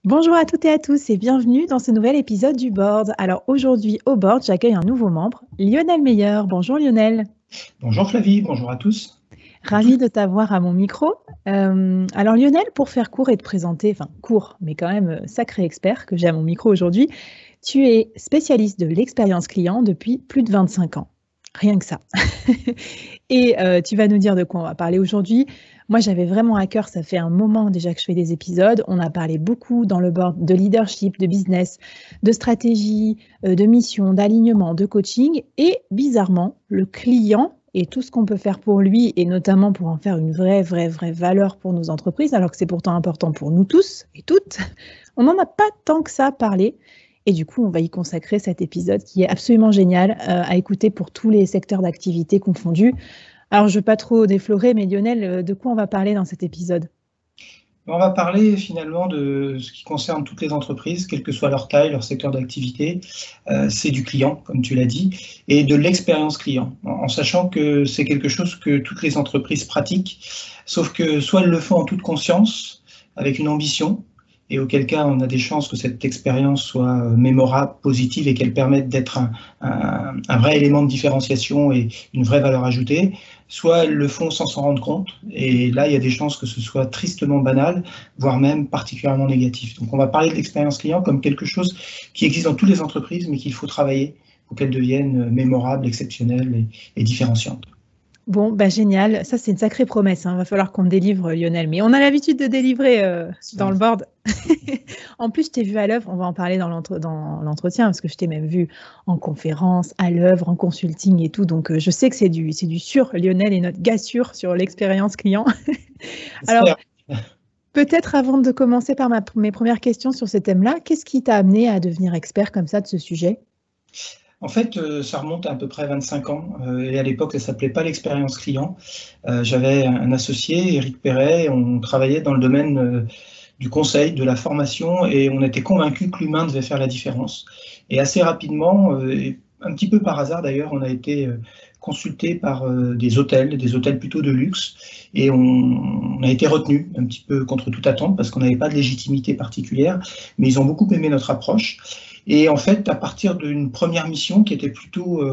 Bonjour à toutes et à tous et bienvenue dans ce nouvel épisode du Board. Alors aujourd'hui au Board, j'accueille un nouveau membre, Lionel Meyer. Bonjour Lionel. Bonjour Flavie, bonjour à tous. À Ravi toutes. de t'avoir à mon micro. Alors Lionel, pour faire court et te présenter, enfin court, mais quand même sacré expert que j'ai à mon micro aujourd'hui, tu es spécialiste de l'expérience client depuis plus de 25 ans. Rien que ça. Et tu vas nous dire de quoi on va parler aujourd'hui. Moi, j'avais vraiment à cœur, ça fait un moment déjà que je fais des épisodes. On a parlé beaucoup dans le board de leadership, de business, de stratégie, de mission, d'alignement, de coaching. Et bizarrement, le client et tout ce qu'on peut faire pour lui, et notamment pour en faire une vraie valeur pour nos entreprises, alors que c'est pourtant important pour nous tous et toutes, on n'en a pas tant que ça parlé. Et du coup, on va y consacrer cet épisode qui est absolument génial à écouter pour tous les secteurs d'activité confondus. Alors, je ne veux pas trop déflorer, mais Lionel, de quoi on va parler dans cet épisode? On va parler finalement de ce qui concerne toutes les entreprises, quelle que soit leur taille, leur secteur d'activité. C'est du client, comme tu l'as dit, et de l'expérience client, en sachant que c'est quelque chose que toutes les entreprises pratiquent, sauf que soit elles le font en toute conscience, avec une ambition, et auquel cas on a des chances que cette expérience soit mémorable, positive, et qu'elle permette d'être un vrai élément de différenciation et une vraie valeur ajoutée, soit elles le font sans s'en rendre compte, et là il y a des chances que ce soit tristement banal, voire même particulièrement négatif. Donc on va parler de l'expérience client comme quelque chose qui existe dans toutes les entreprises, mais qu'il faut travailler pour qu'elle devienne mémorable, exceptionnelle et différenciante. Bon, bah génial. Ça, c'est une sacrée promesse, hein. Va falloir qu'on délivre, Lionel. Mais on a l'habitude de délivrer dans le board. En plus, je t'ai vu à l'œuvre. On va en parler dans l'entretien, parce que je t'ai même vu en conférence, à l'œuvre, en consulting et tout. Donc, je sais que c'est du sûr. Lionel est notre gars sûr sur l'expérience client. Alors, peut-être avant de commencer par mes premières questions sur ce thème-là, qu'est-ce qui t'a amené à devenir expert comme ça de ce sujet? En fait, ça remonte à peu près 25 ans, et à l'époque, ça ne s'appelait pas l'expérience client. J'avais un associé, Éric Perret, on travaillait dans le domaine du conseil, de la formation, et on était convaincus que l'humain devait faire la différence. Et assez rapidement, et un petit peu par hasard d'ailleurs, on a été consulté par des hôtels plutôt de luxe, et on a été retenu un petit peu contre toute attente parce qu'on n'avait pas de légitimité particulière, mais ils ont beaucoup aimé notre approche. Et en fait, à partir d'une première mission qui était plutôt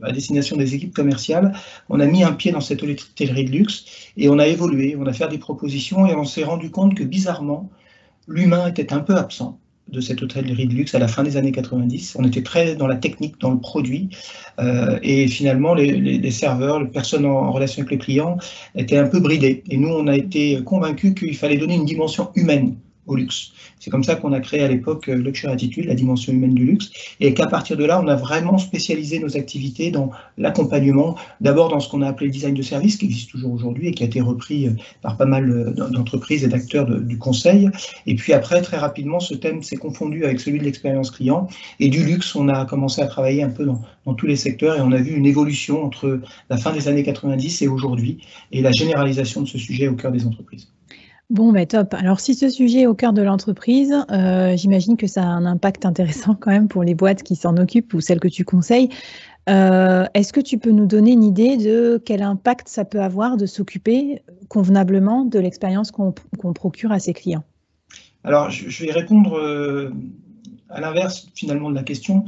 à destination des équipes commerciales, on a mis un pied dans cette hôtellerie de luxe et on a évolué, on a fait des propositions et on s'est rendu compte que bizarrement, l'humain était un peu absent de cette hôtellerie de luxe à la fin des années 90. On était très dans la technique, dans le produit, et finalement les serveurs, les personnes en relation avec les clients étaient un peu bridés. Et nous, on a été convaincus qu'il fallait donner une dimension humaine au luxe. C'est comme ça qu'on a créé à l'époque Luxury Attitude, la dimension humaine du luxe, et qu'à partir de là, on a vraiment spécialisé nos activités dans l'accompagnement, d'abord dans ce qu'on a appelé le design de service, qui existe toujours aujourd'hui et qui a été repris par pas mal d'entreprises et d'acteurs du conseil. Et puis après, très rapidement, ce thème s'est confondu avec celui de l'expérience client. Et du luxe, on a commencé à travailler un peu dans tous les secteurs et on a vu une évolution entre la fin des années 90 et aujourd'hui, et la généralisation de ce sujet au cœur des entreprises. Bon, bah top. Alors, si ce sujet est au cœur de l'entreprise, j'imagine que ça a un impact intéressant quand même pour les boîtes qui s'en occupent ou celles que tu conseilles. Est-ce que tu peux nous donner une idée de quel impact ça peut avoir de s'occuper convenablement de l'expérience qu'on procure à ses clients? Alors, je vais répondre à l'inverse finalement de la question,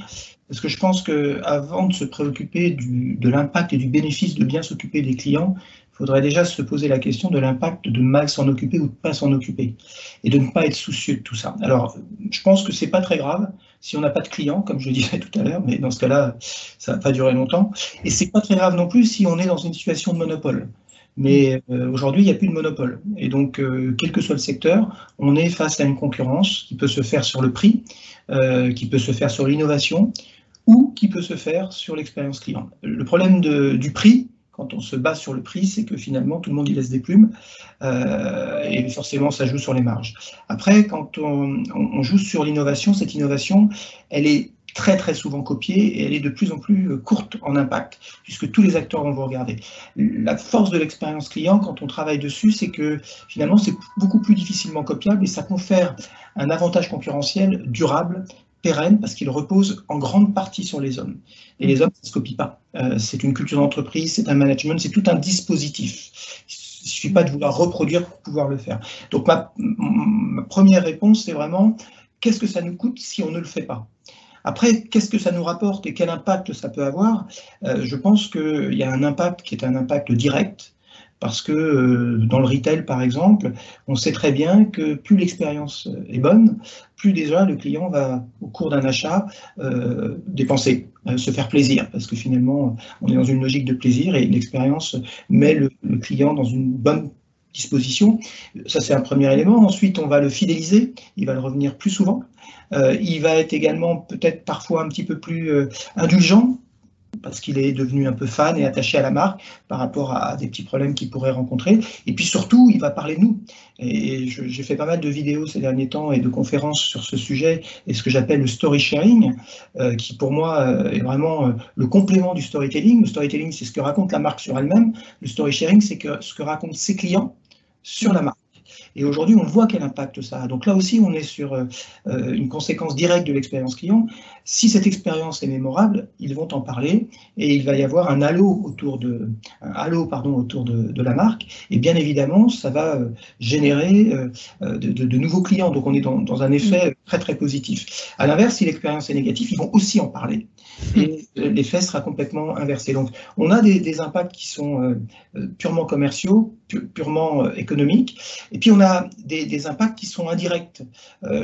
parce que je pense qu'avant de se préoccuper de l'impact et du bénéfice de bien s'occuper des clients, il faudrait déjà se poser la question de l'impact de mal s'en occuper ou de pas s'en occuper, et de ne pas être soucieux de tout ça. Alors, je pense que c'est pas très grave si on n'a pas de clients, comme je le disais tout à l'heure, mais dans ce cas-là, ça va pas durer longtemps, et c'est pas très grave non plus si on est dans une situation de monopole. Mais aujourd'hui, il n'y a plus de monopole. Et donc, quel que soit le secteur, on est face à une concurrence qui peut se faire sur le prix, qui peut se faire sur l'innovation ou qui peut se faire sur l'expérience client. Le problème du prix, quand on se base sur le prix, c'est que finalement, tout le monde y laisse des plumes et forcément, ça joue sur les marges. Après, quand on joue sur l'innovation, cette innovation, elle est très souvent copiée et elle est de plus en plus courte en impact, puisque tous les acteurs vont vous regarder. La force de l'expérience client, quand on travaille dessus, c'est que finalement, c'est beaucoup plus difficilement copiable et ça confère un avantage concurrentiel durable, pérenne, parce qu'il repose en grande partie sur les hommes. Et les hommes, ça ne se copie pas. C'est une culture d'entreprise, c'est un management, c'est tout un dispositif. ne suffit pas de vouloir reproduire pour pouvoir le faire. Donc ma première réponse, c'est vraiment qu'est-ce que ça nous coûte si on ne le fait pas? Après, qu'est-ce que ça nous rapporte et quel impact ça peut avoir? Je pense qu'il y a un impact qui est un impact direct, parce que dans le retail, par exemple, on sait très bien que plus l'expérience est bonne, plus déjà le client va, au cours d'un achat, dépenser, se faire plaisir, parce que finalement, on est dans une logique de plaisir et l'expérience met le client dans une bonne disposition. Ça, c'est un premier élément. Ensuite, on va le fidéliser, il va le revenir plus souvent. Il va être également peut-être parfois un petit peu plus indulgent, parce qu'il est devenu un peu fan et attaché à la marque par rapport à des petits problèmes qu'il pourrait rencontrer. Et puis surtout, il va parler de nous. Et j'ai fait pas mal de vidéos ces derniers temps et de conférences sur ce sujet et ce que j'appelle le story sharing, qui pour moi est vraiment le complément du storytelling. Le storytelling, c'est ce que raconte la marque sur elle-même. Le story sharing, c'est ce que racontent ses clients sur la marque. Et aujourd'hui, on voit quel impact ça a. Donc là aussi, on est sur une conséquence directe de l'expérience client. Si cette expérience est mémorable, ils vont en parler et il va y avoir un halo autour de la marque. Et bien évidemment, ça va générer de nouveaux clients. Donc on est dans un effet très très positif. À l'inverse, si l'expérience est négative, ils vont aussi en parler. Et l'effet sera complètement inversé. Donc on a des impacts qui sont purement commerciaux, purement économiques. Et puis on a des impacts qui sont indirects.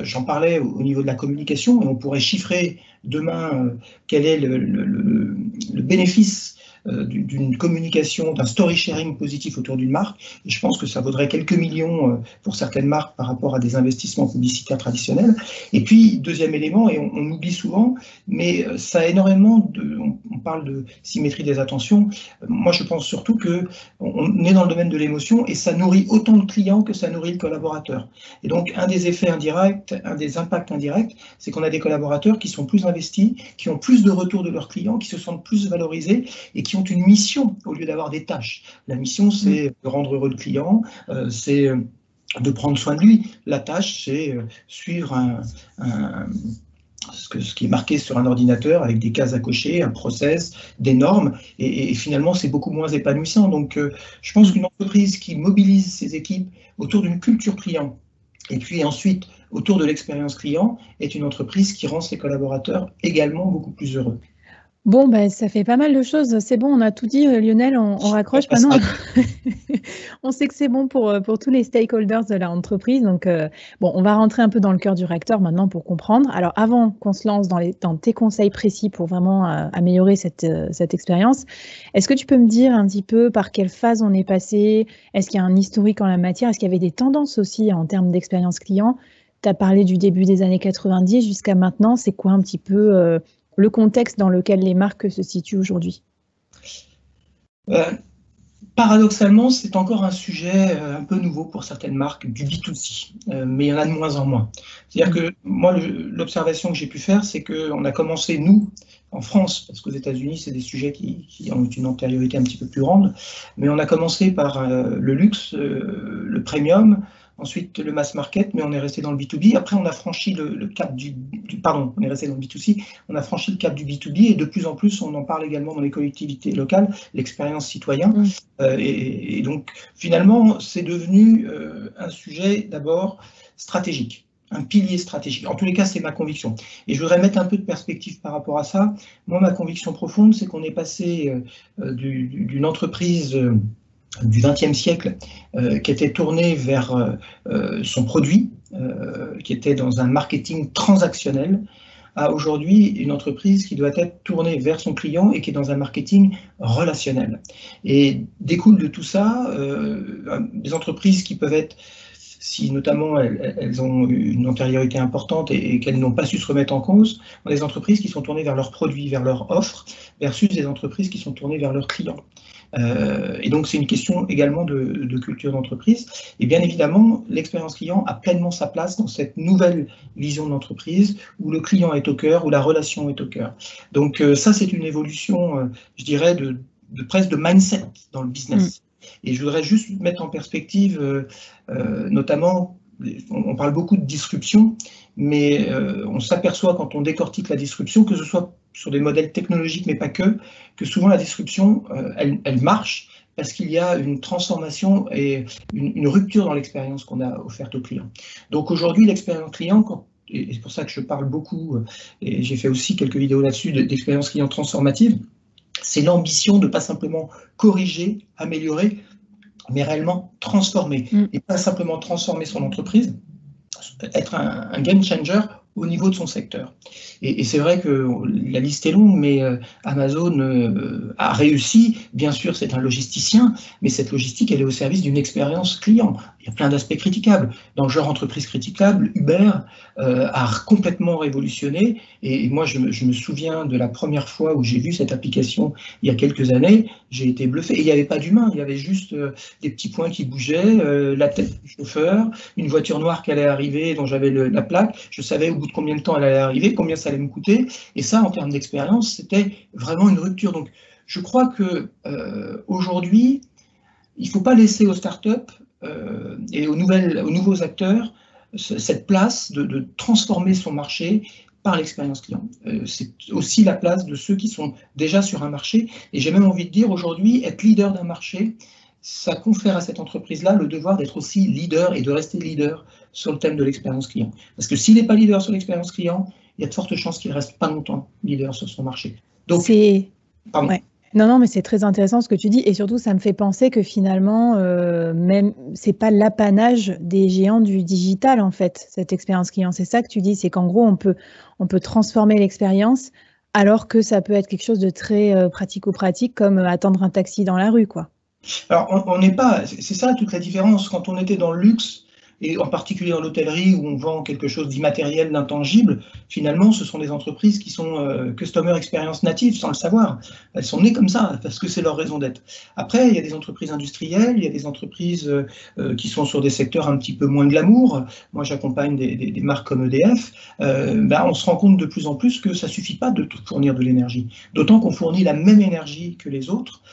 J'en parlais au niveau de la communication, et on pourrait chiffrer demain quel est le bénéfice d'une communication, d'un story sharing positif autour d'une marque. Et je pense que ça vaudrait quelques millions pour certaines marques par rapport à des investissements publicitaires traditionnels. Et puis, deuxième élément, et on oublie souvent, mais ça a énormément on parle de symétrie des attentions. Moi, je pense surtout qu'on est dans le domaine de l'émotion et ça nourrit autant le client que ça nourrit le collaborateur. Et donc, un des effets indirects, un des impacts indirects, c'est qu'on a des collaborateurs qui sont plus investis, qui ont plus de retours de leurs clients, qui se sentent plus valorisés et qui ont une mission au lieu d'avoir des tâches. La mission, c'est de rendre heureux le client, c'est de prendre soin de lui. La tâche, c'est suivre ce qui est marqué sur un ordinateur avec des cases à cocher, un process, des normes, et finalement, c'est beaucoup moins épanouissant. Donc, je pense qu'une entreprise qui mobilise ses équipes autour d'une culture client, et puis ensuite autour de l'expérience client, est une entreprise qui rend ses collaborateurs également beaucoup plus heureux. Bon, ben, ça fait pas mal de choses. C'est bon, on a tout dit, Lionel, on raccroche maintenant. On sait que c'est bon pour tous les stakeholders de l'entreprise. Donc, bon, on va rentrer un peu dans le cœur du réacteur maintenant pour comprendre. Alors, avant qu'on se lance dans tes conseils précis pour vraiment améliorer cette expérience, est-ce que tu peux me dire un petit peu par quelle phase on est passé? Est-ce qu'il y a un historique en la matière? Est-ce qu'il y avait des tendances aussi en termes d'expérience client? Tu as parlé du début des années 90 jusqu'à maintenant. C'est quoi un petit peu le contexte dans lequel les marques se situent aujourd'hui? Paradoxalement, c'est encore un sujet un peu nouveau pour certaines marques du B2C, mais il y en a de moins en moins. C'est-à-dire que moi, l'observation que j'ai pu faire, c'est qu'on a commencé, nous, en France, parce qu'aux États-Unis, c'est des sujets qui ont une antériorité un petit peu plus grande, mais on a commencé par le luxe, le premium, ensuite le mass market, mais on est resté dans le B2B. Après, on a franchi le cap pardon, on est resté dans le B2C, on a franchi le cap du B2B et de plus en plus, on en parle également dans les collectivités locales, l'expérience citoyen. Et donc, finalement, c'est devenu un sujet d'abord stratégique, un pilier stratégique. En tous les cas, c'est ma conviction. Et je voudrais mettre un peu de perspective par rapport à ça. Moi, ma conviction profonde, c'est qu'on est passé d'une entreprise du XXe siècle qui était tournée vers son produit, qui était dans un marketing transactionnel, à aujourd'hui une entreprise qui doit être tournée vers son client et qui est dans un marketing relationnel. Et découle de tout ça des entreprises qui peuvent être, si notamment elles ont une antériorité importante et qu'elles n'ont pas su se remettre en cause, des entreprises qui sont tournées vers leurs produits, vers leur offre, versus des entreprises qui sont tournées vers leurs clients. Et donc, c'est une question également de culture d'entreprise. Et bien évidemment, l'expérience client a pleinement sa place dans cette nouvelle vision de l'entreprise où le client est au cœur, où la relation est au cœur. Donc, ça, c'est une évolution, je dirais, presque de mindset dans le business. Et je voudrais juste mettre en perspective, notamment, on parle beaucoup de disruption, mais on s'aperçoit quand on décortique la disruption, que ce soit sur des modèles technologiques, mais pas que souvent la disruption, elle marche parce qu'il y a une transformation et une rupture dans l'expérience qu'on a offerte aux clients. Donc aujourd'hui, l'expérience client, et c'est pour ça que je parle beaucoup, et j'ai fait aussi quelques vidéos là-dessus, d'expérience client transformative, c'est l'ambition de pas simplement corriger, améliorer, mais réellement transformer. Et pas simplement transformer son entreprise, être un game changer au niveau de son secteur. Et c'est vrai que la liste est longue, mais Amazon a réussi. Bien sûr, c'est un logisticien, mais cette logistique, elle est au service d'une expérience client. Il y a plein d'aspects critiquables. Dans le genre entreprise critiquable, Uber a complètement révolutionné. Et moi, je me souviens de la première fois où j'ai vu cette application il y a quelques années, j'ai été bluffé. Et il n'y avait pas d'humain, il y avait juste des petits points qui bougeaient, la tête du chauffeur, une voiture noire qui allait arriver, dont j'avais la plaque. Je savais au bout de combien de temps elle allait arriver, combien ça allait me coûter. Et ça, en termes d'expérience, c'était vraiment une rupture. Donc, je crois que aujourd'hui, il ne faut pas laisser aux startups et aux nouveaux acteurs cette place de transformer son marché par l'expérience client. C'est aussi la place de ceux qui sont déjà sur un marché. Et j'ai même envie de dire aujourd'hui, être leader d'un marché, ça confère à cette entreprise-là le devoir d'être aussi leader et de rester leader sur le thème de l'expérience client. Parce que s'il n'est pas leader sur l'expérience client, il y a de fortes chances qu'il ne reste pas longtemps leader sur son marché. Donc, pardon. Ouais. Non, mais c'est très intéressant ce que tu dis, et surtout ça me fait penser que finalement, même c'est pas l'apanage des géants du digital en fait, cette expérience client. C'est ça que tu dis, c'est qu'en gros on peut transformer l'expérience, alors que ça peut être quelque chose de très pratico-pratique, comme attendre un taxi dans la rue, quoi. Alors on n'est pas, c'est ça toute la différence. Quand on était dans le luxe, et en particulier dans l'hôtellerie où on vend quelque chose d'immatériel, d'intangible, finalement, ce sont des entreprises qui sont customer experience native, sans le savoir. Elles sont nées comme ça, parce que c'est leur raison d'être. Après, il y a des entreprises industrielles, il y a des entreprises qui sont sur des secteurs un petit peu moins glamour. Moi, j'accompagne des marques comme EDF. On se rend compte de plus en plus que ça ne suffit pas de fournir de l'énergie. D'autant qu'on fournit la même énergie que les autres,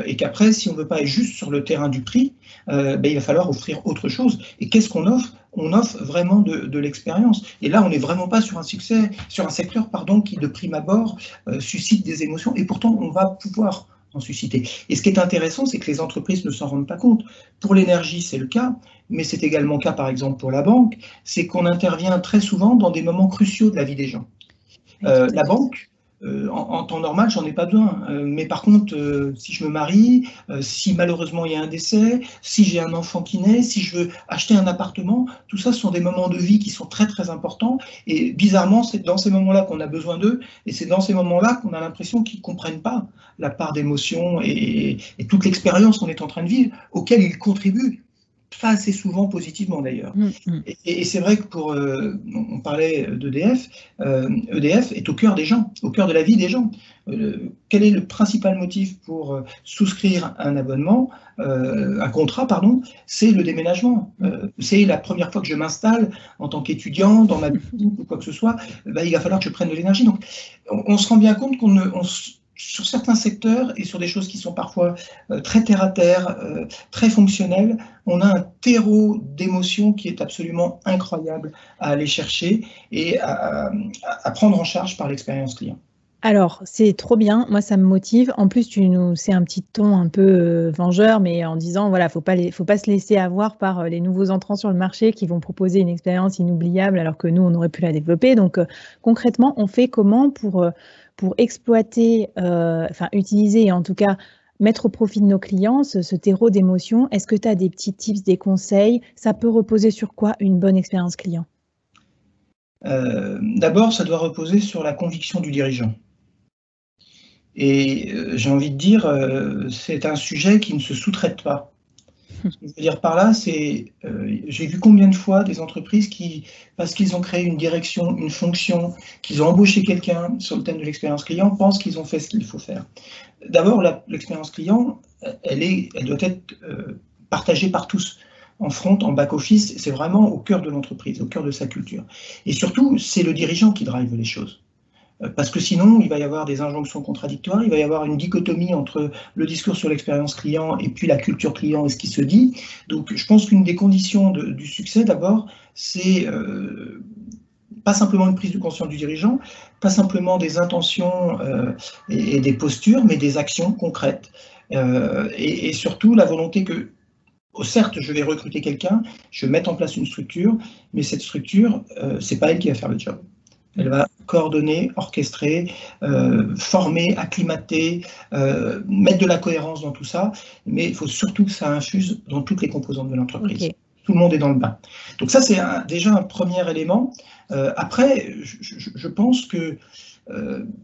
et qu'après, si on ne veut pas être juste sur le terrain du prix, il va falloir offrir autre chose. Et qu'est-ce qu'on offre? On offre vraiment de l'expérience. Et là, on n'est vraiment pas sur un secteur qui, de prime abord, suscite des émotions. Et pourtant, on va pouvoir en susciter. Et ce qui est intéressant, c'est que les entreprises ne s'en rendent pas compte. Pour l'énergie, c'est le cas, mais c'est également le cas, par exemple, pour la banque. C'est qu'on intervient très souvent dans des moments cruciaux de la vie des gens. La banque, en temps normal, j'en ai pas besoin. Mais par contre, si je me marie, si malheureusement il y a un décès, si j'ai un enfant qui naît, si je veux acheter un appartement, tout ça, ce sont des moments de vie qui sont très très importants. Et bizarrement, c'est dans ces moments-là qu'on a besoin d'eux. Et c'est dans ces moments-là qu'on a l'impression qu'ils ne comprennent pas la part d'émotion et toute l'expérience qu'on est en train de vivre, auquel ils contribuent. Pas assez souvent positivement d'ailleurs. Et c'est vrai que on parlait d'EDF, EDF est au cœur des gens, au cœur de la vie des gens. Quel est le principal motif pour souscrire un abonnement, un contrat, pardon? C'est le déménagement. C'est la première fois que je m'installe en tant qu'étudiant dans ma boutique ou quoi que ce soit, il va falloir que je prenne de l'énergie. Donc on se rend bien compte sur certains secteurs et sur des choses qui sont parfois très terre-à-terre, très fonctionnelles, on a un terreau d'émotions qui est absolument incroyable à aller chercher et à prendre en charge par l'expérience client. Alors, c'est trop bien, moi ça me motive. En plus, c'est un petit ton un peu vengeur, mais en disant, voilà, faut pas se laisser avoir par les nouveaux entrants sur le marché qui vont proposer une expérience inoubliable alors que nous, on aurait pu la développer. Donc, concrètement, on fait comment pour exploiter, utiliser et en tout cas mettre au profit de nos clients ce terreau d'émotions? Est-ce que tu as des petits tips, des conseils? Ça peut reposer sur quoi une bonne expérience client? D'abord, ça doit reposer sur la conviction du dirigeant. Et j'ai envie de dire, c'est un sujet qui ne se sous-traite pas. Ce que je veux dire par là, c'est, j'ai vu combien de fois des entreprises qui, parce qu'ils ont créé une direction, une fonction, qu'ils ont embauché quelqu'un sur le thème de l'expérience client, pensent qu'ils ont fait ce qu'il faut faire. D'abord, l'expérience client, elle doit être partagée par tous. En front, en back-office, c'est vraiment au cœur de l'entreprise, au cœur de sa culture. Et surtout, c'est le dirigeant qui drive les choses. Parce que sinon, il va y avoir des injonctions contradictoires, il va y avoir une dichotomie entre le discours sur l'expérience client et puis la culture client et ce qui se dit. Donc, je pense qu'une des conditions du succès, d'abord, c'est pas simplement une prise de conscience du dirigeant, pas simplement des intentions et des postures, mais des actions concrètes. et surtout la volonté que, certes, je vais recruter quelqu'un, je vais mettre en place une structure, mais cette structure, c'est pas elle qui va faire le job. Elle va coordonner, orchestrer, former, acclimater, mettre de la cohérence dans tout ça, mais il faut surtout que ça infuse dans toutes les composantes de l'entreprise. Okay. Tout le monde est dans le bain. Donc ça, c'est déjà un premier élément. Après, je pense que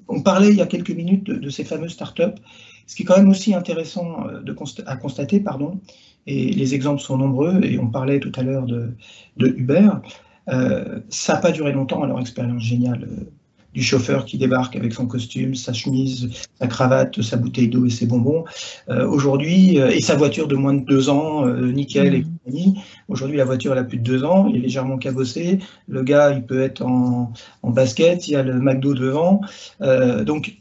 on parlait il y a quelques minutes de ces fameuses startups. Ce qui est quand même aussi intéressant à constater, pardon, et les exemples sont nombreux, et on parlait tout à l'heure de Uber, ça n'a pas duré longtemps, leur expérience géniale du chauffeur qui débarque avec son costume, sa chemise, sa cravate, sa bouteille d'eau et ses bonbons. Aujourd'hui, et sa voiture de moins de 2 ans, nickel et compagnie. Aujourd'hui, la voiture elle a plus de 2 ans, il est légèrement cabossé. Le gars, il peut être en basket, il y a le McDo devant. Donc,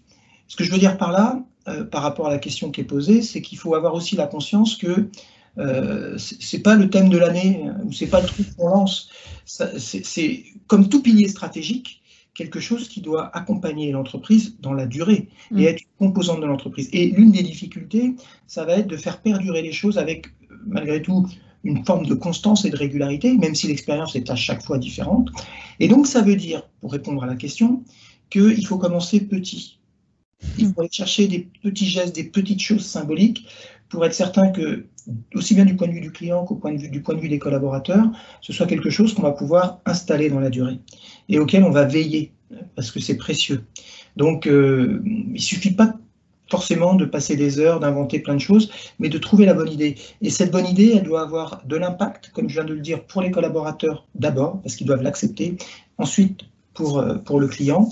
ce que je veux dire par là, par rapport à la question qui est posée, c'est qu'il faut avoir aussi la conscience que c'est pas le thème de l'année, ou c'est pas le truc qu'on lance. C'est comme tout pilier stratégique, quelque chose qui doit accompagner l'entreprise dans la durée et être une composante de l'entreprise. Et l'une des difficultés, ça va être de faire perdurer les choses avec, malgré tout, une forme de constance et de régularité, même si l'expérience est à chaque fois différente. Et donc, ça veut dire, pour répondre à la question, qu'il faut commencer petit. Il faut aller chercher des petits gestes, des petites choses symboliques pour être certain que, aussi bien du point de vue du client qu'au point de vue des collaborateurs, ce soit quelque chose qu'on va pouvoir installer dans la durée et auquel on va veiller, parce que c'est précieux. Donc, il ne suffit pas forcément de passer des heures, d'inventer plein de choses, mais de trouver la bonne idée. Et cette bonne idée, elle doit avoir de l'impact, comme je viens de le dire, pour les collaborateurs d'abord, parce qu'ils doivent l'accepter, ensuite pour le client,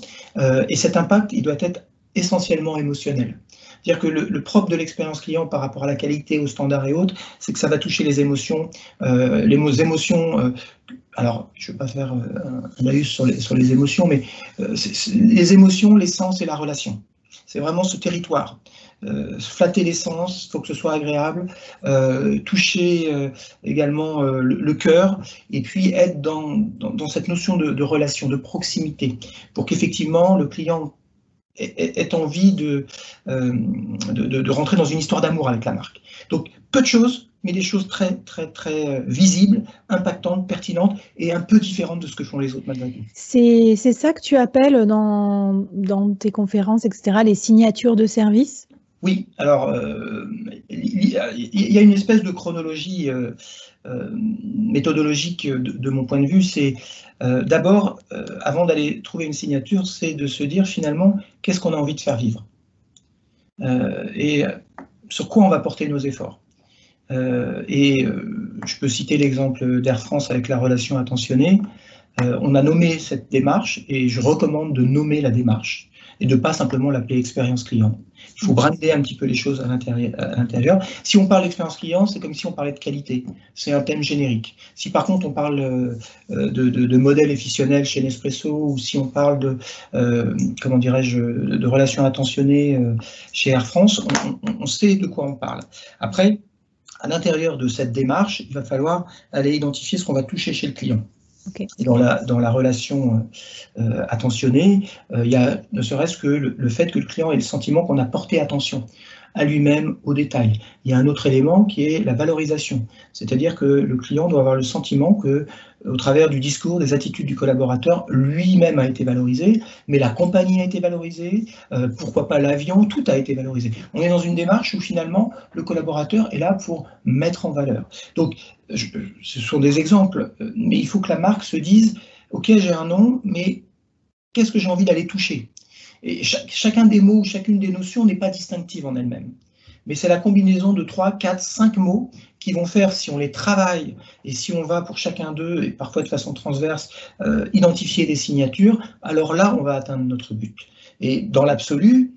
et cet impact, il doit être essentiellement émotionnel. C'est-à-dire que le propre de l'expérience client par rapport à la qualité, aux standards et autres, c'est que ça va toucher les émotions. Les émotions, alors je ne vais pas faire un laïus sur les émotions, mais les émotions, les sens et la relation. C'est vraiment ce territoire. Flatter les sens, il faut que ce soit agréable, toucher également le cœur, et puis être dans cette notion de relation, de proximité, pour qu'effectivement le client ait envie de rentrer dans une histoire d'amour avec la marque. Donc, peu de choses, mais des choses très, très, très visibles, impactantes, pertinentes et un peu différentes de ce que font les autres, malgré tout. C'est ça que tu appelles dans tes conférences, etc., les signatures de service? Oui, alors, il y a une espèce de chronologie méthodologique de mon point de vue. C'est d'abord, avant d'aller trouver une signature, c'est de se dire finalement, qu'est-ce qu'on a envie de faire vivre et sur quoi on va porter nos efforts. Je peux citer l'exemple d'Air France avec la relation attentionnée. On a nommé cette démarche et je recommande de nommer la démarche et de ne pas simplement l'appeler expérience client. Il faut brander un petit peu les choses à l'intérieur. Si on parle d'expérience client, c'est comme si on parlait de qualité. C'est un thème générique. Si par contre on parle de modèle efficionnel chez Nespresso, ou si on parle comment dirais-je, de relations attentionnées chez Air France, on sait de quoi on parle. Après, à l'intérieur de cette démarche, il va falloir aller identifier ce qu'on va toucher chez le client. Okay. Et dans la relation attentionnée, il y a ne serait-ce que le fait que le client ait le sentiment qu'on a porté attention à lui-même, aux détails. Il y a un autre élément qui est la valorisation, c'est-à-dire que le client doit avoir le sentiment que, au travers du discours, des attitudes du collaborateur, lui-même a été valorisé, mais la compagnie a été valorisée, pourquoi pas l'avion, tout a été valorisé. On est dans une démarche où finalement le collaborateur est là pour mettre en valeur. Donc, ce sont des exemples, mais il faut que la marque se dise « Ok, j'ai un nom, mais qu'est-ce que j'ai envie d'aller toucher ?» Et chacun des mots ou chacune des notions n'est pas distinctive en elle-même. Mais c'est la combinaison de 3, 4, 5 mots qui vont faire, si on les travaille et si on va pour chacun d'eux, et parfois de façon transverse, identifier des signatures, alors là, on va atteindre notre but. Et dans l'absolu,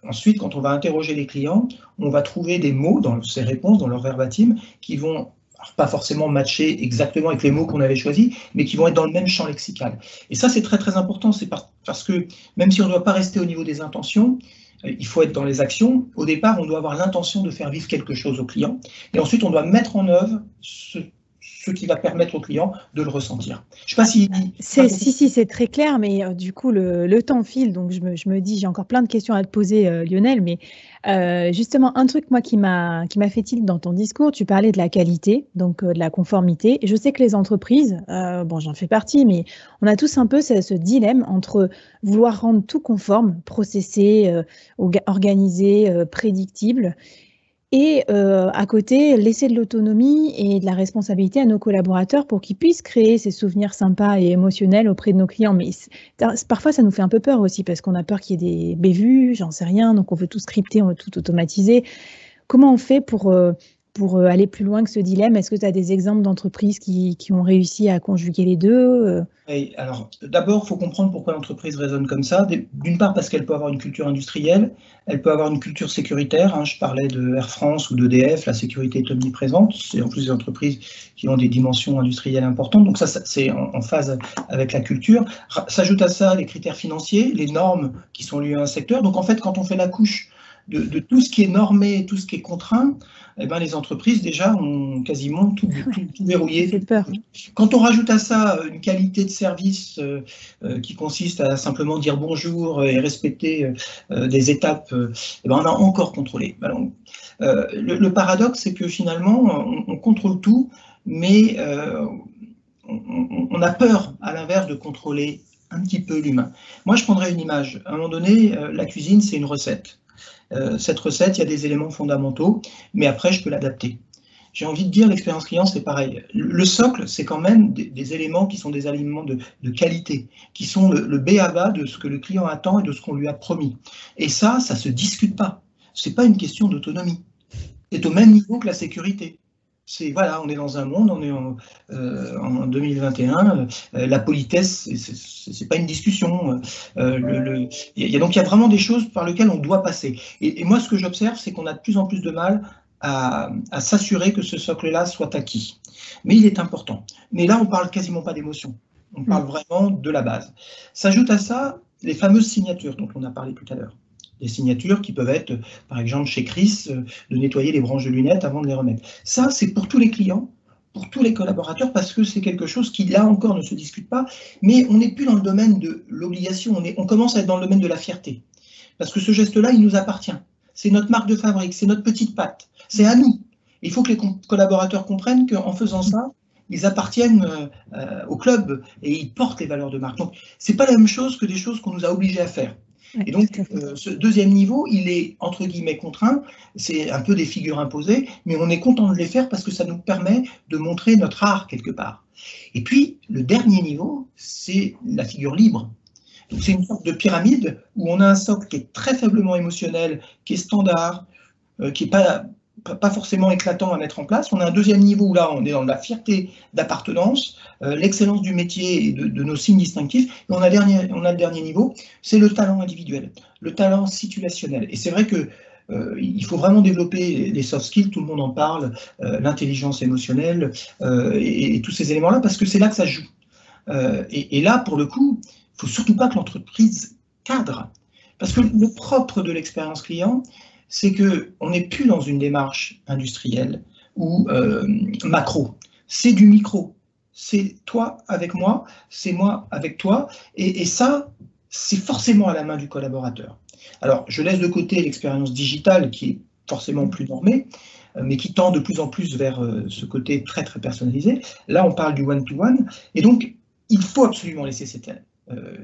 ensuite, quand on va interroger les clients, on va trouver des mots dans ces réponses, dans leur verbatim, qui vont pas forcément matcher exactement avec les mots qu'on avait choisis, mais qui vont être dans le même champ lexical. Et ça, c'est très très important, c'est parce que même si on ne doit pas rester au niveau des intentions, il faut être dans les actions. Au départ, on doit avoir l'intention de faire vivre quelque chose au client, et ensuite on doit mettre en œuvre ce ce qui va permettre au client de le ressentir. Je ne sais pas si... Si, c'est très clair, mais du coup, le temps file, donc je me dis, j'ai encore plein de questions à te poser, Lionel, mais justement, un truc, moi, qui m'a fait tilt dans ton discours, tu parlais de la qualité, donc de la conformité, et je sais que les entreprises, bon, j'en fais partie, mais on a tous un peu ce dilemme entre vouloir rendre tout conforme, processé, organisé, prédictible, et à côté, laisser de l'autonomie et de la responsabilité à nos collaborateurs pour qu'ils puissent créer ces souvenirs sympas et émotionnels auprès de nos clients. Mais parfois, ça nous fait un peu peur aussi parce qu'on a peur qu'il y ait des bévues, j'en sais rien, donc on veut tout scripter, on veut tout automatiser. Comment on fait pour aller plus loin que ce dilemme? Est-ce que tu as des exemples d'entreprises qui ont réussi à conjuguer les deux? Oui, alors d'abord, il faut comprendre pourquoi l'entreprise raisonne comme ça. D'une part, parce qu'elle peut avoir une culture industrielle, elle peut avoir une culture sécuritaire. Hein. Je parlais de Air France ou d'EDF, la sécurité est omniprésente. C'est en plus des entreprises qui ont des dimensions industrielles importantes. Donc ça c'est en phase avec la culture. S'ajoute à ça les critères financiers, les normes qui sont liées à un secteur. Donc en fait, quand on fait la couche de tout ce qui est normé, tout ce qui est contraint, eh ben, les entreprises déjà ont quasiment tout verrouillé. Ça fait peur. Quand on rajoute à ça une qualité de service qui consiste à simplement dire bonjour et respecter des étapes, eh ben, on a encore contrôlé. Alors, le paradoxe, c'est que finalement, on contrôle tout, mais on a peur, à l'inverse, de contrôler un petit peu l'humain. Moi, je prendrais une image. À un moment donné, la cuisine, c'est une recette. Cette recette, il y a des éléments fondamentaux, mais après, je peux l'adapter. J'ai envie de dire, l'expérience client, c'est pareil. Le socle, c'est quand même des éléments qui sont des éléments de qualité, qui sont le b.a.-ba de ce que le client attend et de ce qu'on lui a promis. Et ça ne se discute pas. Ce n'est pas une question d'autonomie. C'est au même niveau que la sécurité. Voilà, on est dans un monde, on est en 2021, la politesse, c'est pas une discussion. Donc il y a vraiment des choses par lesquelles on doit passer. Et moi, ce que j'observe, c'est qu'on a de plus en plus de mal à s'assurer que ce socle-là soit acquis. Mais il est important. Mais là, on parle quasiment pas d'émotion. On parle vraiment de la base. S'ajoute à ça les fameuses signatures dont on a parlé tout à l'heure. Des signatures qui peuvent être, par exemple, chez Chris, de nettoyer les branches de lunettes avant de les remettre. Ça, c'est pour tous les clients, pour tous les collaborateurs, parce que c'est quelque chose qui, là encore, ne se discute pas, mais on n'est plus dans le domaine de l'obligation, on commence à être dans le domaine de la fierté. Parce que ce geste-là, il nous appartient. C'est notre marque de fabrique, c'est notre petite patte, c'est à nous. Il faut que les collaborateurs comprennent qu'en faisant ça, ils appartiennent au club et ils portent les valeurs de marque. Donc, ce n'est pas la même chose que des choses qu'on nous a obligés à faire. Et donc, ce deuxième niveau, il est entre guillemets contraint, c'est un peu des figures imposées, mais on est content de les faire parce que ça nous permet de montrer notre art quelque part. Et puis, le dernier niveau, c'est la figure libre. Donc, c'est une sorte de pyramide où on a un socle qui est très faiblement émotionnel, qui est standard, qui n'est pas forcément éclatant à mettre en place. On a un deuxième niveau où là, on est dans la fierté d'appartenance, l'excellence du métier et de nos signes distinctifs. Et on a le dernier niveau, c'est le talent individuel, le talent situationnel. Et c'est vrai que il faut vraiment développer les soft skills, tout le monde en parle, l'intelligence émotionnelle et tous ces éléments-là, parce que c'est là que ça se joue. Et là, pour le coup, il ne faut surtout pas que l'entreprise cadre. Parce que le propre de l'expérience client, c'est qu'on n'est plus dans une démarche industrielle ou macro. C'est du micro. C'est toi avec moi, c'est moi avec toi. Et ça, c'est forcément à la main du collaborateur. Alors, je laisse de côté l'expérience digitale qui est forcément plus normée, mais qui tend de plus en plus vers ce côté très, très personnalisé. Là, on parle du one-to-one. Et donc, il faut absolument laisser cette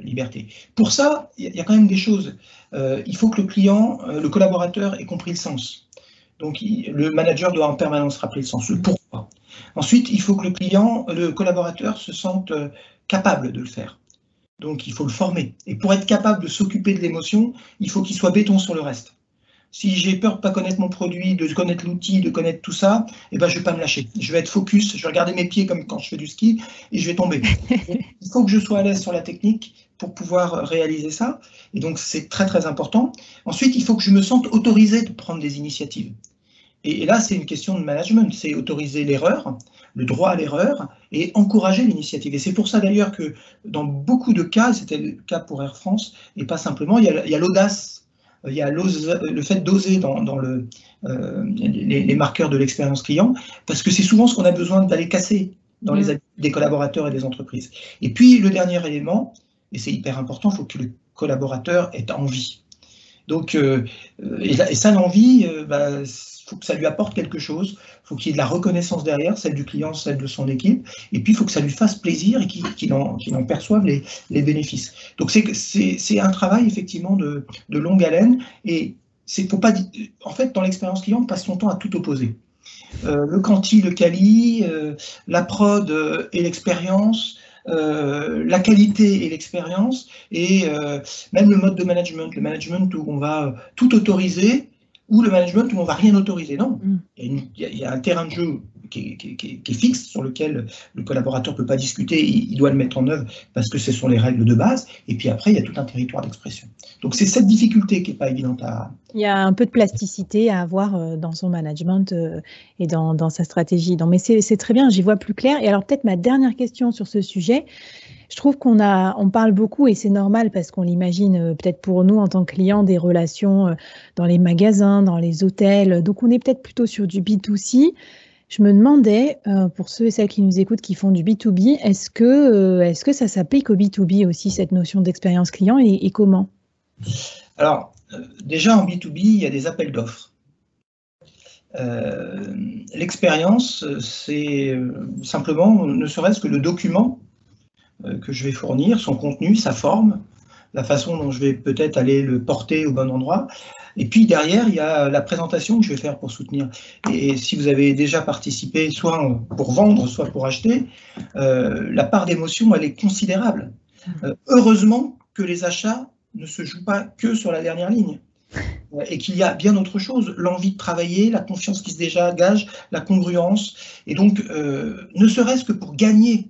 liberté. Pour ça, il y a quand même des choses. Il faut que le client, le collaborateur ait compris le sens. Donc, le manager doit en permanence rappeler le sens, le pourquoi. Ensuite, il faut que le collaborateur se sente capable de le faire. Donc, il faut le former. Et pour être capable de s'occuper de l'émotion, il faut qu'il soit béton sur le reste. Si j'ai peur de ne pas connaître mon produit, de connaître l'outil, de connaître tout ça, eh ben, je ne vais pas me lâcher. Je vais être focus, je vais regarder mes pieds comme quand je fais du ski et je vais tomber. Il faut que je sois à l'aise sur la technique pour pouvoir réaliser ça. Et donc, c'est très, très important. Ensuite, il faut que je me sente autorisé de prendre des initiatives. Et là, c'est une question de management. C'est autoriser l'erreur, le droit à l'erreur et encourager l'initiative. Et c'est pour ça d'ailleurs que dans beaucoup de cas, c'était le cas pour Air France, et pas simplement, il y a l'audace. Il y a le fait d'oser dans les marqueurs de l'expérience client, parce que c'est souvent ce qu'on a besoin d'aller casser, dans les habitudes des collaborateurs et des entreprises. Et puis, le dernier élément, et c'est hyper important, il faut que le collaborateur ait envie. Donc, et ça, l'envie, faut que ça lui apporte quelque chose, il faut qu'il y ait de la reconnaissance derrière, celle du client, celle de son équipe, et puis il faut que ça lui fasse plaisir et qu'il en perçoive les bénéfices. Donc c'est un travail effectivement de longue haleine, et faut pas, en fait, dans l'expérience client, on passe son temps à tout opposer. Le quanti, le quali, la prod et l'expérience, la qualité et l'expérience, et même le mode de management, le management où on va tout autoriser, ou le management où on ne va rien autoriser. Non, il y a un terrain de jeu qui est fixe, sur lequel le collaborateur ne peut pas discuter, il doit le mettre en œuvre parce que ce sont les règles de base, et puis après il y a tout un territoire d'expression. Donc c'est cette difficulté qui n'est pas évidente à... Il y a un peu de plasticité à avoir dans son management et dans sa stratégie. Mais c'est très bien, j'y vois plus clair. Et alors peut-être ma dernière question sur ce sujet, je trouve qu'on parle beaucoup, et c'est normal parce qu'on l'imagine peut-être pour nous en tant que clients, des relations dans les magasins, dans les hôtels. Donc on est peut-être plutôt sur du B2C. Je me demandais, pour ceux et celles qui nous écoutent qui font du B2B, est-ce que ça s'applique au B2B aussi, cette notion d'expérience client, et comment? Alors, déjà en B2B, il y a des appels d'offres. L'expérience, c'est simplement, ne serait-ce que le document que je vais fournir, son contenu, sa forme, la façon dont je vais peut-être aller le porter au bon endroit. Et puis derrière, il y a la présentation que je vais faire pour soutenir. Et si vous avez déjà participé, soit pour vendre, soit pour acheter, la part d'émotion, elle est considérable. Heureusement que les achats ne se jouent pas que sur la dernière ligne, et qu'il y a bien autre chose, l'envie de travailler, la confiance qui se dégage, la congruence. Et donc, ne serait-ce que pour gagner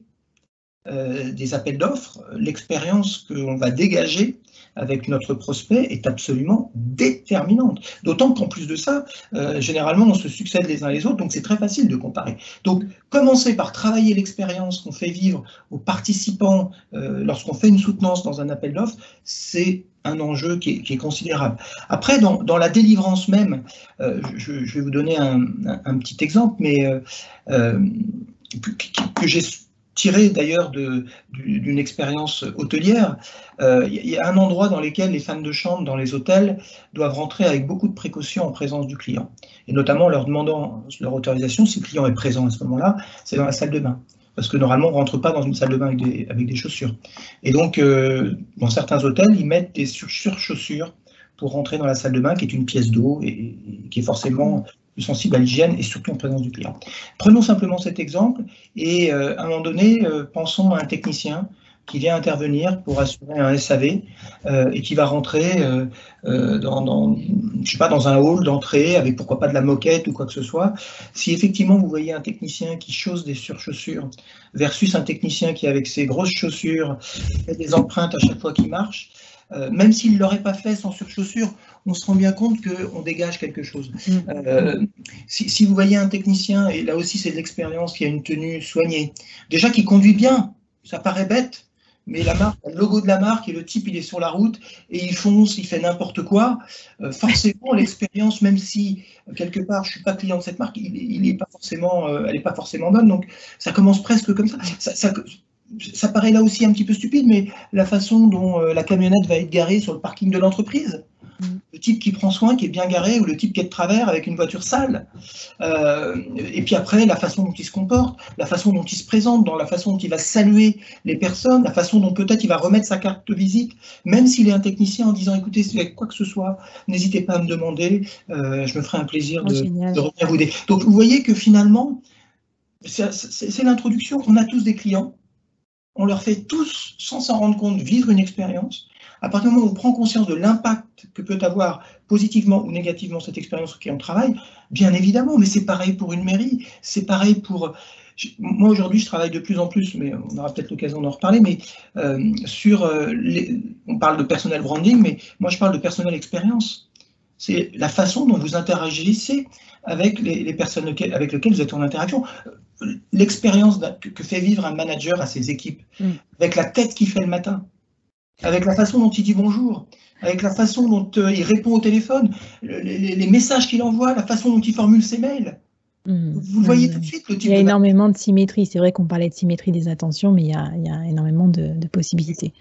des appels d'offres, l'expérience qu'on va dégager avec notre prospect est absolument déterminante. D'autant qu'en plus de ça, généralement, on se succède les uns les autres, donc c'est très facile de comparer. Donc, commencer par travailler l'expérience qu'on fait vivre aux participants lorsqu'on fait une soutenance dans un appel d'offres, c'est un enjeu qui est considérable. Après, dans la délivrance même, je vais vous donner un petit exemple, mais que j'ai tiré d'ailleurs d'une expérience hôtelière. Il y a un endroit dans lequel les femmes de chambre dans les hôtels doivent rentrer avec beaucoup de précautions en présence du client, et notamment leur demandant leur autorisation, si le client est présent à ce moment-là, c'est dans la salle de bain. Parce que normalement, on ne rentre pas dans une salle de bain avec des chaussures. Et donc, dans certains hôtels, ils mettent des surchaussures pour rentrer dans la salle de bain, qui est une pièce d'eau et qui est forcément plus sensible à l'hygiène et surtout en présence du client. Prenons simplement cet exemple et à un moment donné, pensons à un technicien qui vient intervenir pour assurer un SAV et qui va rentrer je sais pas, dans un hall d'entrée avec pourquoi pas de la moquette ou quoi que ce soit. Si effectivement vous voyez un technicien qui chausse des surchaussures versus un technicien qui, avec ses grosses chaussures, fait des empreintes à chaque fois qu'il marche, même s'il ne l'aurait pas fait sans surchaussures, on se rend bien compte qu'on dégage quelque chose. Si vous voyez un technicien, et là aussi c'est de l'expérience, qui a une tenue soignée, déjà qui conduit bien, ça paraît bête, mais la marque, le logo de la marque, et le type il est sur la route, et il fonce, il fait n'importe quoi, forcément l'expérience, même si quelque part je ne suis pas client de cette marque, elle n'est pas forcément bonne, donc ça commence presque comme ça. Ça paraît là aussi un petit peu stupide, mais la façon dont la camionnette va être garée sur le parking de l'entreprise, le type qui prend soin, qui est bien garé, ou le type qui est de travers avec une voiture sale, et puis après la façon dont il se comporte, la façon dont il se présente, dans la façon dont il va saluer les personnes, la façon dont peut-être il va remettre sa carte de visite, même s'il est un technicien, en disant écoutez, s'il y a quoi que ce soit, n'hésitez pas à me demander, je me ferai un plaisir de revenir vous aider. Donc vous voyez que finalement, c'est l'introduction. On a tous des clients, on leur fait tous, sans s'en rendre compte, vivre une expérience. À partir du moment où on prend conscience de l'impact que peut avoir positivement ou négativement cette expérience sur qui on travaille, bien évidemment, mais c'est pareil pour une mairie, c'est pareil pour... Moi aujourd'hui je travaille de plus en plus, mais on aura peut-être l'occasion d'en reparler, mais on parle de personnel branding, mais moi je parle de personnel expérience. C'est la façon dont vous interagissez avec les personnes avec lesquelles vous êtes en interaction. L'expérience que fait vivre un manager à ses équipes, avec la tête qu'il fait le matin, avec la façon dont il dit bonjour, avec la façon dont il répond au téléphone, les messages qu'il envoie, la façon dont il formule ses mails. Vous voyez tout de suite le type Il y a de... énormément de symétrie. C'est vrai qu'on parlait de symétrie des attentions, mais il y a énormément de possibilités.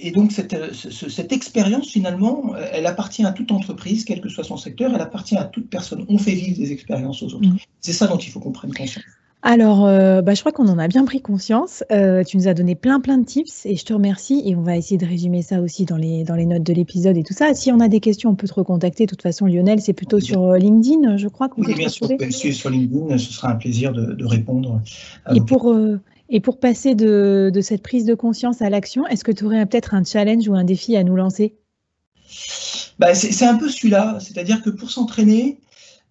Et donc, cette expérience, finalement, elle appartient à toute entreprise, quel que soit son secteur, elle appartient à toute personne. On fait vivre des expériences aux autres. C'est ça dont il faut qu'on prenne conscience. Alors, je crois qu'on en a bien pris conscience. Tu nous as donné plein de tips et je te remercie. Et on va essayer de résumer ça aussi dans les notes de l'épisode et tout ça. Si on a des questions, on peut te recontacter. De toute façon, Lionel, c'est plutôt sur LinkedIn, je crois qu'on peut te bien sûr, vous retrouver. pouvez me suivre sur LinkedIn, ce sera un plaisir de répondre à Et vos pour passer de cette prise de conscience à l'action, est-ce que tu aurais peut-être un challenge ou un défi à nous lancer? C'est un peu celui-là, c'est-à-dire que pour s'entraîner,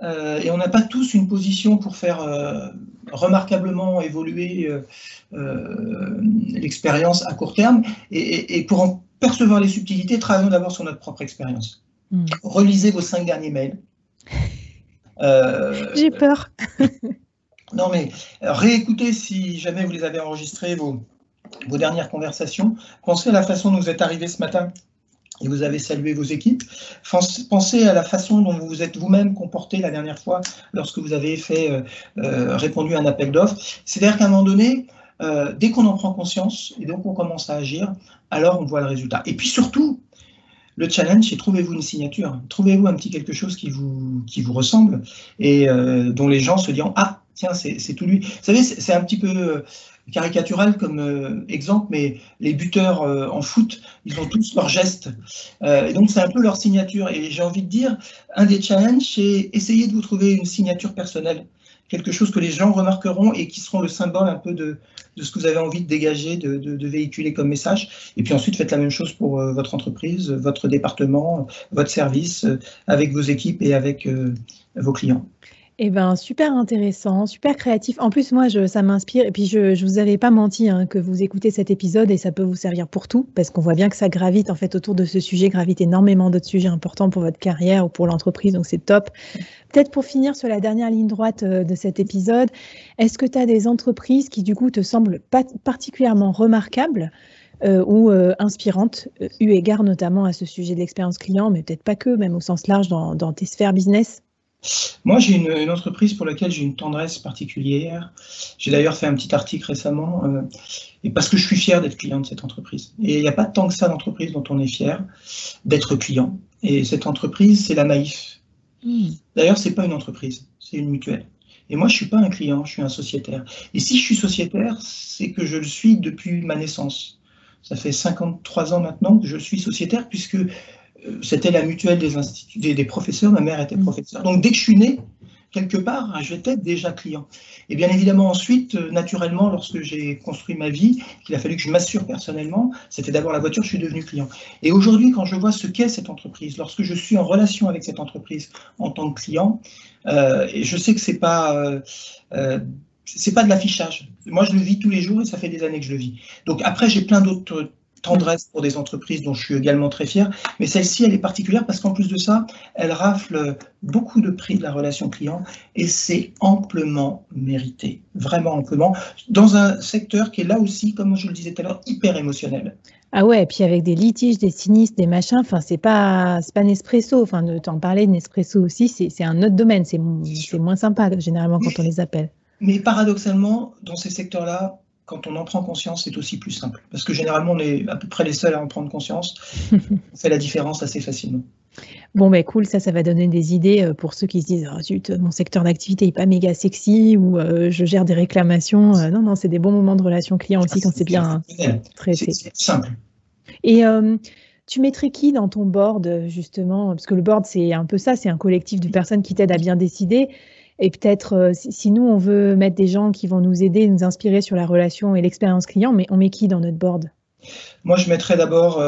et on n'a pas tous une position pour faire remarquablement évoluer l'expérience à court terme, et pour en percevoir les subtilités, travaillons d'abord sur notre propre expérience. Relisez vos 5 derniers mails. J'ai peur. Non, mais réécoutez si jamais vous les avez enregistrés, vos dernières conversations. Pensez à la façon dont vous êtes arrivé ce matin et vous avez salué vos équipes. Pensez à la façon dont vous vous êtes vous-même comporté la dernière fois lorsque vous avez répondu à un appel d'offres. C'est-à-dire qu'à un moment donné, dès qu'on en prend conscience et donc on commence à agir, alors on voit le résultat. Et puis surtout, le challenge, c'est trouvez-vous une signature. Trouvez-vous un petit quelque chose qui vous ressemble et dont les gens se diront « Ah, tiens, c'est tout lui ». Vous savez, c'est un petit peu caricatural comme exemple, mais les buteurs en foot, ils ont tous leurs gestes. Et donc, c'est un peu leur signature. Et j'ai envie de dire, un des challenges, c'est essayer de vous trouver une signature personnelle. Quelque chose que les gens remarqueront et qui seront le symbole un peu de ce que vous avez envie de dégager, de véhiculer comme message. Et puis ensuite, faites la même chose pour votre entreprise, votre département, votre service, avec vos équipes et avec vos clients. Eh ben, super intéressant, super créatif. En plus, moi, ça m'inspire. Et puis, je vous avais pas menti que vous écoutez cet épisode et ça peut vous servir pour tout, parce qu'on voit bien que ça gravite en fait autour de ce sujet, gravite énormément d'autres sujets importants pour votre carrière ou pour l'entreprise, donc c'est top. Peut-être pour finir sur la dernière ligne droite de cet épisode, est-ce que tu as des entreprises qui, du coup, te semblent particulièrement remarquables ou inspirantes, eu égard notamment à ce sujet de l'expérience client, mais peut-être pas que, même au sens large dans tes sphères business? Moi, j'ai une entreprise pour laquelle j'ai une tendresse particulière. J'ai d'ailleurs fait un petit article récemment, et parce que je suis fier d'être client de cette entreprise. Et il n'y a pas tant que ça d'entreprises dont on est fier d'être client. Et cette entreprise, c'est la Maïf. D'ailleurs, ce n'est pas une entreprise, c'est une mutuelle. Et moi, je ne suis pas un client, je suis un sociétaire. Et si je suis sociétaire, c'est que je le suis depuis ma naissance. Ça fait 53 ans maintenant que je suis sociétaire, puisque c'était la mutuelle des professeurs, ma mère était professeure. Donc dès que je suis né, quelque part, j'étais déjà client. Et bien évidemment ensuite, naturellement, lorsque j'ai construit ma vie, qu'il a fallu que je m'assure personnellement, c'était d'abord la voiture, je suis devenu client. Et aujourd'hui, quand je vois ce qu'est cette entreprise, lorsque je suis en relation avec cette entreprise en tant que client, et je sais que c'est pas de l'affichage. Moi, je le vis tous les jours et ça fait des années que je le vis. Donc après, j'ai plein d'autres tendresse pour des entreprises dont je suis également très fier, mais celle-ci, elle est particulière parce qu'en plus de ça, elle rafle beaucoup de prix de la relation client et c'est amplement mérité, vraiment amplement, dans un secteur qui est là aussi, comme je le disais tout à l'heure, hyper émotionnel. Ah ouais, et puis avec des litiges, des sinistres, des machins, enfin c'est pas Nespresso, enfin de t'en parler de Nespresso aussi, c'est un autre domaine, c'est moins sympa généralement quand on les appelle. Mais paradoxalement, dans ces secteurs-là, quand on en prend conscience, c'est aussi plus simple. Parce que généralement, on est à peu près les seuls à en prendre conscience. On fait la différence assez facilement. Bon, ben cool, ça va donner des idées pour ceux qui se disent « Oh zut, mon secteur d'activité n'est pas méga sexy » ou je gère des réclamations. Non, c'est des bons moments de relation client aussi quand c'est bien traité. C'est simple. Et tu mettrais qui dans ton board, justement? Parce que le board, c'est un peu ça, c'est un collectif de personnes qui t'aident à bien décider. Et peut-être, si nous, on veut mettre des gens qui vont nous aider, nous inspirer sur la relation et l'expérience client, mais on met qui dans notre board? Moi, je mettrais d'abord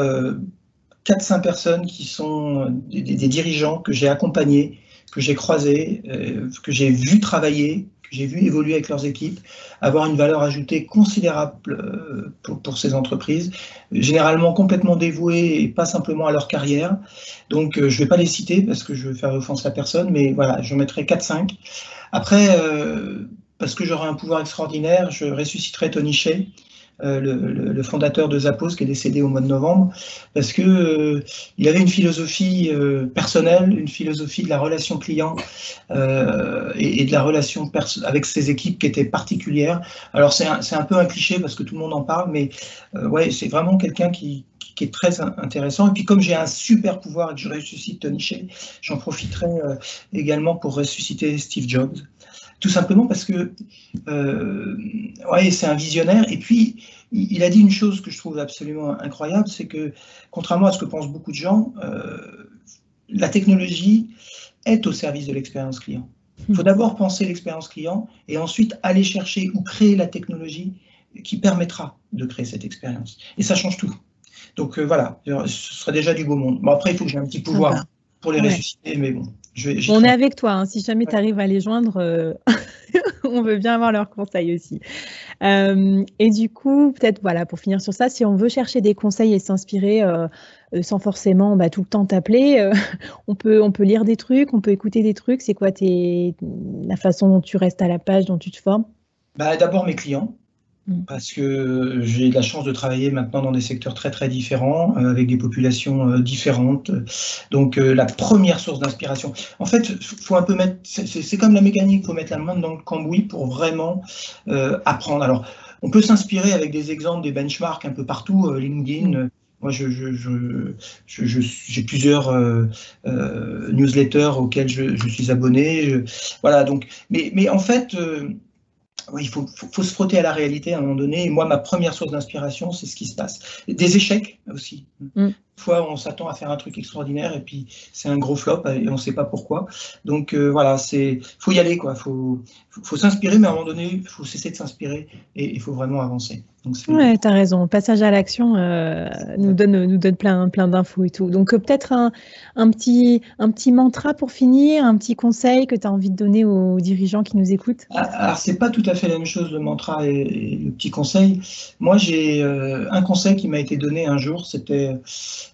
4-5 personnes qui sont des dirigeants que j'ai accompagnés, que j'ai croisés, que j'ai vu travailler, que j'ai vu évoluer avec leurs équipes, avoir une valeur ajoutée considérable pour ces entreprises, généralement complètement dévouées et pas simplement à leur carrière. Donc, je ne vais pas les citer parce que je veux faire offense à personne, mais voilà, je mettrai 4-5. Après, parce que j'aurai un pouvoir extraordinaire, je ressusciterai Tony Hsieh, le fondateur de Zappos, qui est décédé au mois de novembre, parce que il avait une philosophie personnelle, une philosophie de la relation client et de la relation avec ses équipes qui était particulière. Alors c'est un peu un cliché parce que tout le monde en parle, mais ouais, c'est vraiment quelqu'un qui est très intéressant. Et puis comme j'ai un super pouvoir et que je ressuscite Tony Hsieh, j'en profiterai également pour ressusciter Steve Jobs. Tout simplement parce que ouais, c'est un visionnaire. Et puis, il a dit une chose que je trouve absolument incroyable, c'est que, contrairement à ce que pensent beaucoup de gens, la technologie est au service de l'expérience client. Il faut d'abord penser l'expérience client et ensuite aller chercher ou créer la technologie qui permettra de créer cette expérience. Et ça change tout. Donc voilà, ce serait déjà du beau monde. Bon, après, il faut que j'ai un petit pouvoir pour les ressusciter, mais bon. On est avec toi, hein. Si jamais tu arrives à les joindre, on veut bien avoir leurs conseils aussi. Et du coup, peut-être voilà, pour finir sur ça, si on veut chercher des conseils et s'inspirer sans forcément tout le temps t'appeler, on peut lire des trucs, on peut écouter des trucs. C'est quoi la façon dont tu restes à la page, dont tu te formes? D'abord mes clients. Parce que j'ai la chance de travailler maintenant dans des secteurs très très différents, avec des populations différentes. Donc la première source d'inspiration. En fait, faut un peu mettre, c'est comme la mécanique, faut mettre la main dans le cambouis pour vraiment apprendre. Alors, on peut s'inspirer avec des exemples, des benchmarks un peu partout, LinkedIn. Moi, j'ai plusieurs newsletters auxquels je suis abonné. Voilà, donc, mais en fait. Oui, il faut se frotter à la réalité à un moment donné. Et moi, ma première source d'inspiration, c'est ce qui se passe. Des échecs aussi. Fois, on s'attend à faire un truc extraordinaire et puis c'est un gros flop et on ne sait pas pourquoi. Donc voilà, faut y aller, quoi. Faut s'inspirer, mais à un moment donné, il faut cesser de s'inspirer et il faut vraiment avancer. Ouais, tu as raison. Le passage à l'action nous donne plein d'infos et tout. Donc peut-être un petit mantra pour finir, un petit conseil que tu as envie de donner aux dirigeants qui nous écoutent. Alors, c'est pas tout à fait la même chose, le mantra et le petit conseil. Moi, j'ai un conseil qui m'a été donné un jour,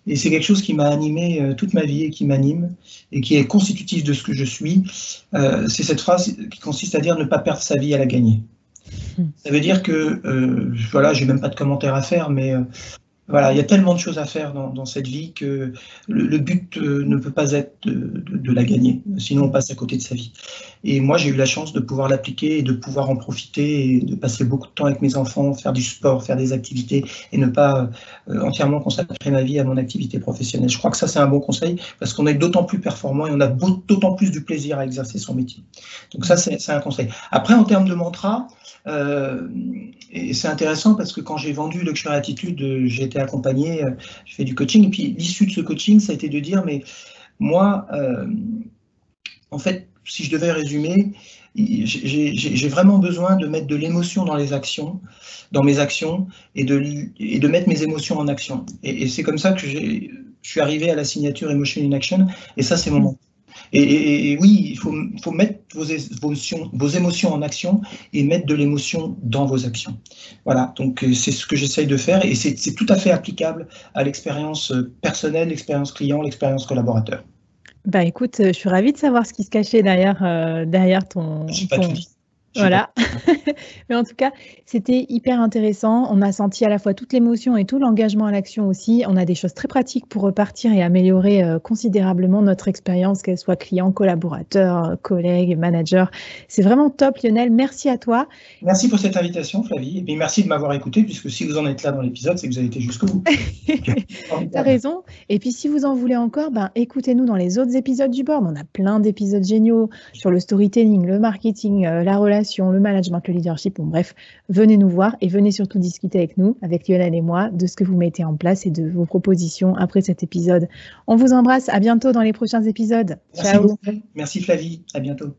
et c'est quelque chose qui m'a animé toute ma vie et qui m'anime et qui est constitutif de ce que je suis. C'est cette phrase qui consiste à dire ne pas perdre sa vie à la gagner. Ça veut dire que, voilà, j'ai même pas de commentaire à faire, mais voilà, il y a tellement de choses à faire dans cette vie que le but ne peut pas être de la gagner, sinon on passe à côté de sa vie. Et moi, j'ai eu la chance de pouvoir l'appliquer et de pouvoir en profiter et de passer beaucoup de temps avec mes enfants, faire du sport, faire des activités et ne pas entièrement consacrer ma vie à mon activité professionnelle. Je crois que ça, c'est un bon conseil parce qu'on est d'autant plus performant et on a d'autant plus du plaisir à exercer son métier. Donc ça, c'est un conseil. Après, en termes de mantra, et c'est intéressant parce que quand j'ai vendu Luxury Attitude, j'ai été accompagné, je fais du coaching, et puis l'issue de ce coaching, ça a été de dire, mais moi, en fait, si je devais résumer, j'ai vraiment besoin de mettre de l'émotion dans mes actions, et de mettre mes émotions en action. Et c'est comme ça que je suis arrivé à la signature Emotion in Action, et ça, c'est mon mantra. Et oui, il faut mettre vos émotions en action et mettre de l'émotion dans vos actions. Voilà, donc c'est ce que j'essaye de faire et c'est tout à fait applicable à l'expérience personnelle, l'expérience client, l'expérience collaborateur. Écoute, je suis ravie de savoir ce qui se cachait derrière ton... J'ai pas tout dit. Voilà. Mais en tout cas, c'était hyper intéressant. On a senti à la fois toute l'émotion et tout l'engagement à l'action aussi. On a des choses très pratiques pour repartir et améliorer considérablement notre expérience, qu'elle soit client, collaborateur, collègue, manager. C'est vraiment top, Lionel. Merci à toi. Merci pour cette invitation, Flavie. Et puis merci de m'avoir écouté, puisque si vous en êtes là dans l'épisode, c'est que vous avez été jusqu'au bout. Tu as raison. Et puis, si vous en voulez encore, écoutez-nous dans les autres épisodes du board. On a plein d'épisodes géniaux sur le storytelling, le marketing, la relation, le management, le leadership. Bon, bref, venez nous voir et venez surtout discuter avec nous, avec Lionel et moi, de ce que vous mettez en place et de vos propositions après cet épisode. On vous embrasse. À bientôt dans les prochains épisodes. Ciao. Merci Flavie. À bientôt.